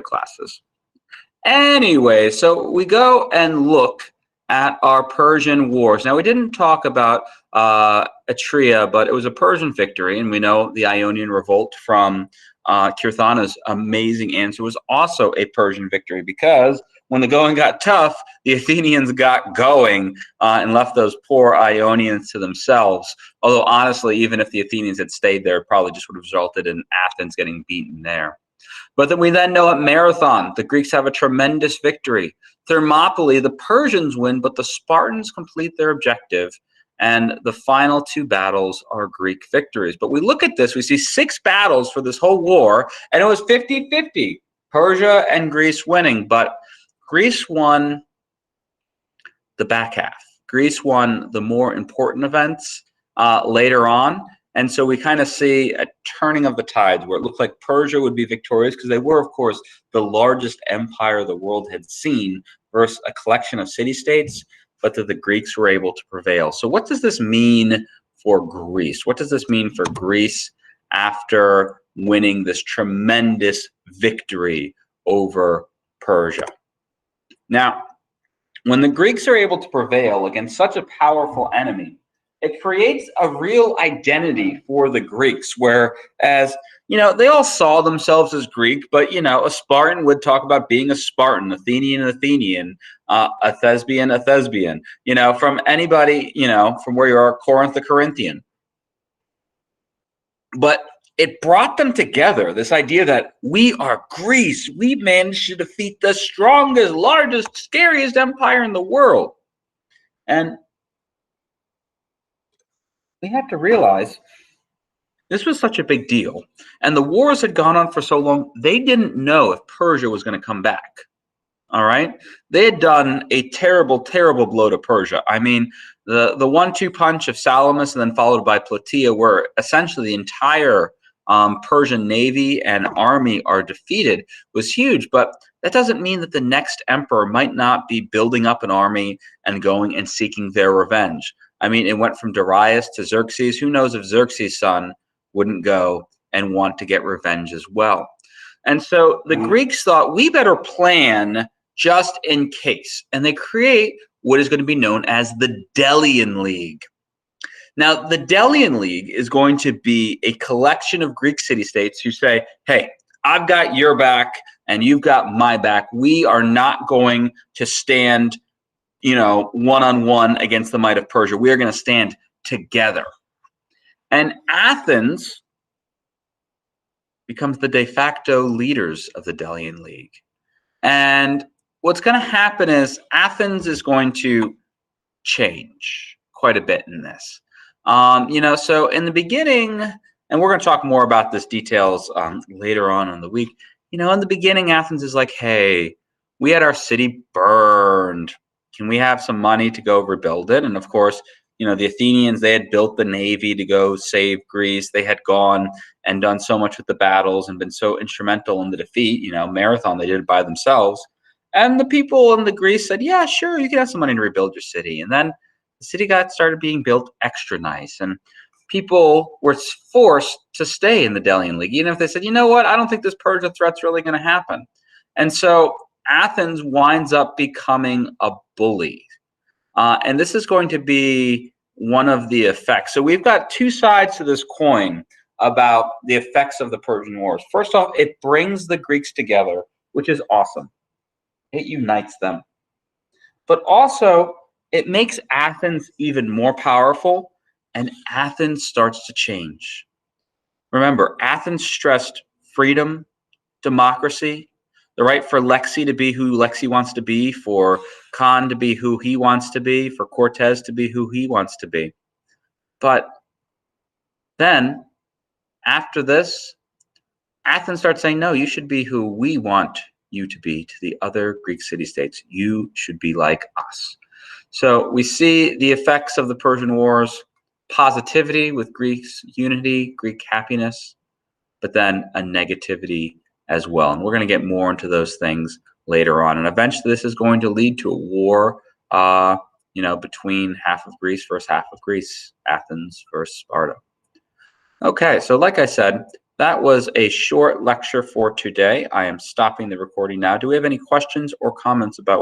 classes. Anyway, so we go and look at our Persian wars. Now, we didn't talk about Etruria, but it was a Persian victory, and we know the Ionian Revolt from Kirthana's amazing answer was also a Persian victory, because when the going got tough, the Athenians got going and left those poor Ionians to themselves. Although, honestly, even if the Athenians had stayed there, it probably just would have resulted in Athens getting beaten there. But then we know at Marathon, the Greeks have a tremendous victory. Thermopylae, the Persians win, but the Spartans complete their objective. And the final two battles are Greek victories. But we look at this, we see 6 battles for this whole war, and it was 50-50. Persia and Greece winning, but Greece won the back half. Greece won the more important events later on. And so we kind of see a turning of the tides where it looked like Persia would be victorious because they were, of course, the largest empire the world had seen versus a collection of city-states, but that the Greeks were able to prevail. So what does this mean for Greece? What does this mean for Greece after winning this tremendous victory over Persia? Now, when the Greeks are able to prevail against such a powerful enemy, it creates a real identity for the Greeks, whereas, they all saw themselves as Greek, but, a Spartan would talk about being a Spartan, Athenian, a Thesbian, from anybody, from where you are, Corinth, a Corinthian. But it brought them together, this idea that we are Greece. We managed to defeat the strongest, largest, scariest empire in the world. And we have to realize this was such a big deal, and the wars had gone on for so long, they didn't know if Persia was going to come back. All right? They had done a terrible, terrible blow to Persia. I mean, the 1-2 punch of Salamis and then followed by Plataea, where essentially the entire Persian navy and army are defeated, was huge. But that doesn't mean that the next emperor might not be building up an army and going and seeking their revenge. I mean, it went from Darius to Xerxes. Who knows if Xerxes' son wouldn't go and want to get revenge as well. And so the Greeks thought, we better plan just in case. And they create what is going to be known as the Delian League. Now, the Delian League is going to be a collection of Greek city-states who say, hey, I've got your back and you've got my back. We are not going to stand one-on-one against the might of Persia. We are going to stand together. And Athens becomes the de facto leaders of the Delian League. And what's going to happen is Athens is going to change quite a bit in this. So in the beginning, and we're going to talk more about this details later on in the week, in the beginning, Athens is like, hey, we had our city burned. Can we have some money to go rebuild it? And of course, the Athenians, they had built the navy to go save Greece. They had gone and done so much with the battles and been so instrumental in the defeat. Marathon, they did it by themselves. And the people in the Greece said, yeah, sure, you can have some money to rebuild your city. And then the city started being built extra nice. And people were forced to stay in the Delian League, even if they said, you know what, I don't think this Persia threat's really going to happen. And so Athens winds up becoming a bully. And this is going to be one of the effects. So we've got two sides to this coin about the effects of the Persian Wars. First off, it brings the Greeks together, which is awesome. It unites them. But also, it makes Athens even more powerful, and Athens starts to change. Remember, Athens stressed freedom, democracy, the right for Lexi to be who Lexi wants to be, for Khan to be who he wants to be, for Cortez to be who he wants to be. But then, after this, Athens starts saying, no, you should be who we want you to be to the other Greek city-states. You should be like us. So we see the effects of the Persian Wars, positivity with Greeks, unity, Greek happiness, but then a negativity as well. And we're going to get more into those things later on. And eventually this is going to lead to a war, between half of Greece versus half of Greece, Athens versus Sparta. Okay, so like I said, That was a short lecture for today. I am stopping the recording now. Do we have any questions or comments about